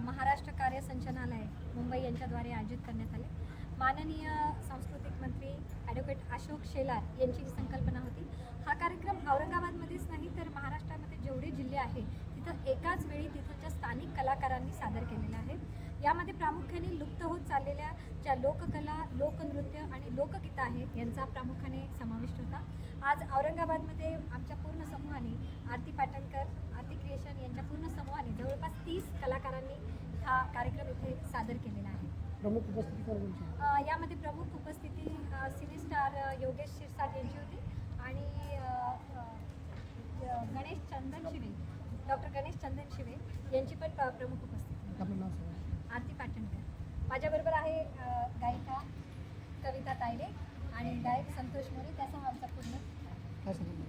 महाराष्ट्र कार्य संचालनालय मुंबई यांच्याद्वारे आयोजित करण्यात आले. माननीय सांस्कृतिक मंत्री ॲडव्होकेट अशोक शेलार यांची ही संकल्पना होती. हा कार्यक्रम औरंगाबादमध्येच नाही तर महाराष्ट्रामध्ये जेवढे जिल्हे आहेत तिथं एकाच वेळी तिथलच्या स्थानिक कलाकारांनी सादर केलेला आहे. यामध्ये प्रामुख्याने लुप्त होत चाललेल्या ज्या लोककला, लोकनृत्य आणि लोकगीतं आहेत यांचा प्रामुख्याने समाविष्ट होता. आज औरंगाबादमध्ये आमच्या पूर्ण समूहाने आरती पाटणकर, आरती क्रिएशन यांच्या पूर्ण समूहाने जवळपास 30 कलाकारांनी हा कार्यक्रम इथे सादर केलेला आहे. प्रमुख उपस्थिती कोण? यामध्ये प्रमुख उपस्थिती सिने स्टार योगेश शिरसाट यांची होती आणि गणेश चंदन शिवे, डॉक्टर गणेश चंदन शिवे यांची पण प्रमुख उपस्थिती. आपलं नाव सांगा. आरती पाटणकर. माझ्याबरोबर आहे गायिका कविता तायडे आणि गायक संतोष मोरे. त्यासह आमचा पूर्ण काय सांगा.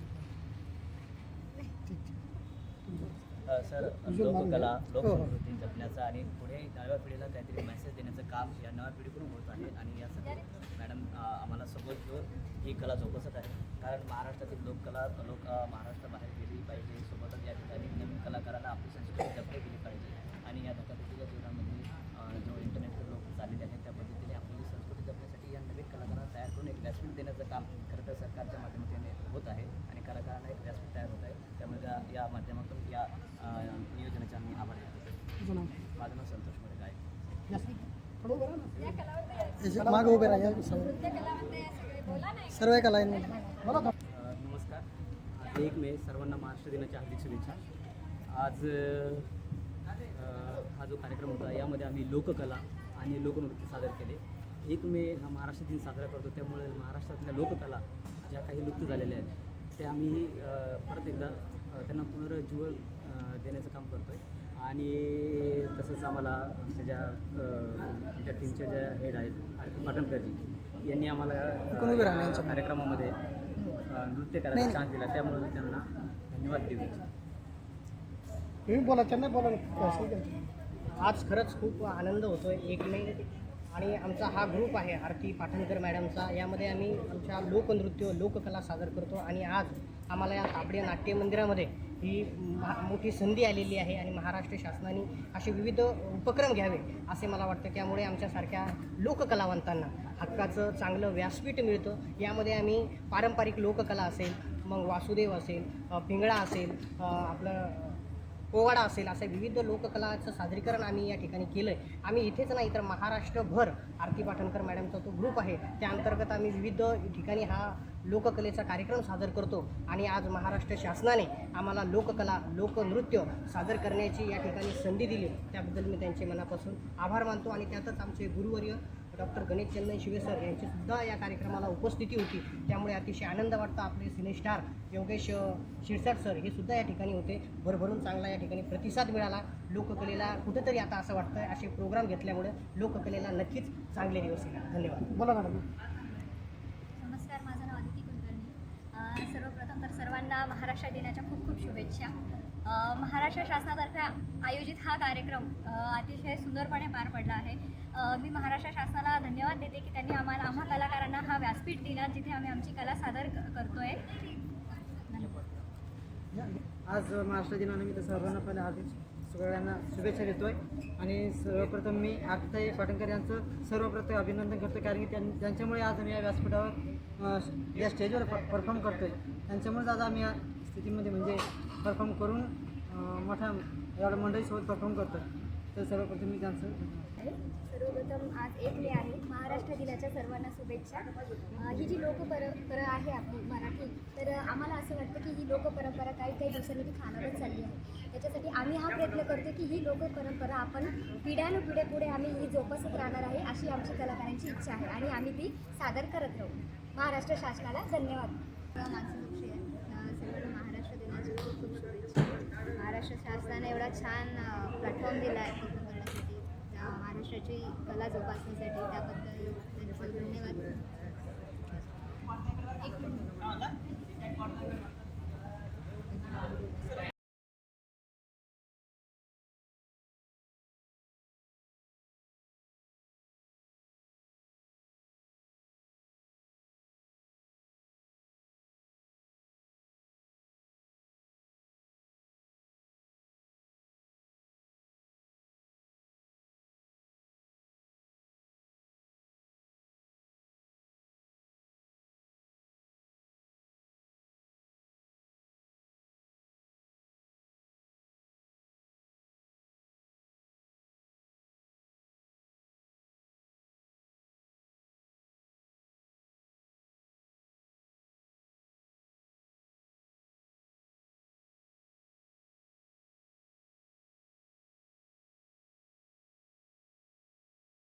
सर, लोककला, लोकसंस्कृती जपण्याचा आणि पुढे नव्या पिढीला काहीतरी मेसेज देण्याचं काम या नव्या पिढीकडून होत आहे आणि यासाठी मॅडम आम्हाला सोबत घेऊन ही कला जोपासत आहे. कारण महाराष्ट्रातील लोककला महाराष्ट्राबाहेर गेली पाहिजे. सोबतच या ठिकाणी नवीन कलाकारांना आपली संस्कृती जपली गेली पाहिजे आणि या धकाधकीच्या जीवनामध्ये जो इंटरनेटवर लोक चाललेले आहेत त्या पद्धतीने आपली संस्कृती जपण्यासाठी या नवीन कलाकारांना तयार करून एक व्यासपीठ देण्याचं काम खरं तर सरकारच्या माध्यमातून होत आहे आणि कलाकारांना एक व्यासपीठ तयार होत आहे. त्यामुळे या माध्यमातून या नियोजनाचे आम्ही आभार व्यक्त करतो. माझं नाव संतोष मोरे, गायक. मागे उभे राहा. सर्व एका लाईन. नमस्कार. आज 1 मे सर्वांना महाराष्ट्र दिनाच्या हार्दिक शुभेच्छा. आज हा जो कार्यक्रम होता यामध्ये आम्ही लोककला आणि लोकनृत्य सादर केले. 1 मे हा महाराष्ट्र दिन साजरा करतो त्यामुळे महाराष्ट्रातल्या लोककला ज्या काही लुप्त झालेल्या आहेत त्या आम्ही परत एकदा त्यांना पुनरुज्जीवन देण्याचं काम करतो आहे. आणि तसंच आम्हाला आमच्या टीमच्या ज्या हेड आहेत आरती पाटणकरजी यांनी आम्हाला कार्यक्रमामध्ये नृत्य करायला चान्स दिला त्यामुळे त्यांना धन्यवाद देऊ. तुम्ही बोला, त्यांना बोला. आज खरंच खूप आनंद होतो आहे. 1 मे आणि आमचा हा ग्रुप आहे आरती पाटणकर मॅडमचा. यामध्ये आम्ही आमच्या लोकनृत्य, लोककला सादर करतो आणि आज आम्हाला या ताबडे नाट्य मंदिरामध्ये ही मोठी संधी आलेली आहे आणि महाराष्ट्र शासनाने असे विविध उपक्रम घ्यावे असे मला वाटतं. त्यामुळे आमच्यासारख्या लोककलावंतांना हक्काचं चांगलं व्यासपीठ मिळतं. यामध्ये आम्ही पारंपरिक लोककला असेल, मग वासुदेव असेल, पिंगळा असेल, आपलं पोवाडा असेल, असे विविध लोककलाचं सादरीकरण आम्ही या ठिकाणी केलं आहे. आम्ही इथेच नाही तर महाराष्ट्रभर आरती पाटणकर मॅडमचा तो ग्रुप आहे त्या अंतर्गत आम्ही विविध ठिकाणी हा लोककलेचा कार्यक्रम सादर करतो आणि आज महाराष्ट्र शासनाने आम्हाला लोककला, लोकनृत्य सादर करण्याची या ठिकाणी संधी दिली त्याबद्दल मी त्यांचे मनापासून आभार मानतो. आणि त्यातच आमचे गुरुवर्य डॉक्टर गणेश चंदन शिवे सर यांचीसुद्धा या कार्यक्रमाला उपस्थिती होती. त्यामुळे अतिशय आनंद वाटतो. आपले सिनेस्टार योगेश शिरसाट सर हे सुद्धा या ठिकाणी होते. भरभरून चांगला या ठिकाणी प्रतिसाद मिळाला. लोककलेला कुठेतरी आता असं वाटतं असे प्रोग्राम घेतल्यामुळे लोककलेला नक्कीच चांगले दिवस येणार. धन्यवाद. बोला मॅडम. नमस्कार, माझं नाव अदिती कुलकर्णी. सर्वप्रथम तर सर्वांना महाराष्ट्र दिनाच्या खूप खूप शुभेच्छा. महाराष्ट्र शासनातर्फे आयोजित हा कार्यक्रम अतिशय सुंदरपणे पार पडला आहे. मी महाराष्ट्र शासनाला धन्यवाद देते की त्यांनी आम्हा कलाकारांना हा व्यासपीठ दिला जिथे आम्ही आमची कला सादर करतोय. आज महाराष्ट्र दिनानिमित्त सर्वांना पहिल्या हार्दिक सगळ्यांना शुभेच्छा देतोय आणि सर्वप्रथम मी आरतीताई पाटणकर यांचं सर्वप्रथम अभिनंदन करतो, कारण की त्यांच्यामुळे आज आम्ही या व्यासपीठावर या स्टेजवर परफॉर्म करतोय. त्यांच्यामुळेच आज आम्ही या स्थितीमध्ये म्हणजे परफॉर्म करून मोठ्या एवढ्या मंडळीसोबत परफॉर्म करतो. तर सर्वप्रथम मी त्यांचं सर्वप्रथम आज 1 मे आहे. महाराष्ट्र दिनाच्या सर्वांना शुभेच्छा. ही जी लोकपरंपरा आहे आपली मराठी, तर आम्हाला असं वाटतं की ही लोकपरंपरा काही काही दिवसांनी ती खालावत चालली आहे. त्याच्यासाठी आम्ही हा प्रयत्न करतो की ही लोकपरंपरा आपण पिढ्यानुपिढ्या पुढे आम्ही ही जोपासत राहणार आहे अशी आमची कलाकारांची इच्छा आहे आणि आम्ही ती सादर करत राहू. महाराष्ट्र शासनाला धन्यवाद. सर्वांना महाराष्ट्र दिनाची खूप खूप शुभेच्छा. महाराष्ट्र शासनाने एवढा छान प्लॅटफॉर्म दिला आहे परफॉर्म करण्यासाठी, महाराष्ट्राची कला जोपासण्यासाठी, त्याबद्दल त्यांचं धन्यवाद. एक मिनिट.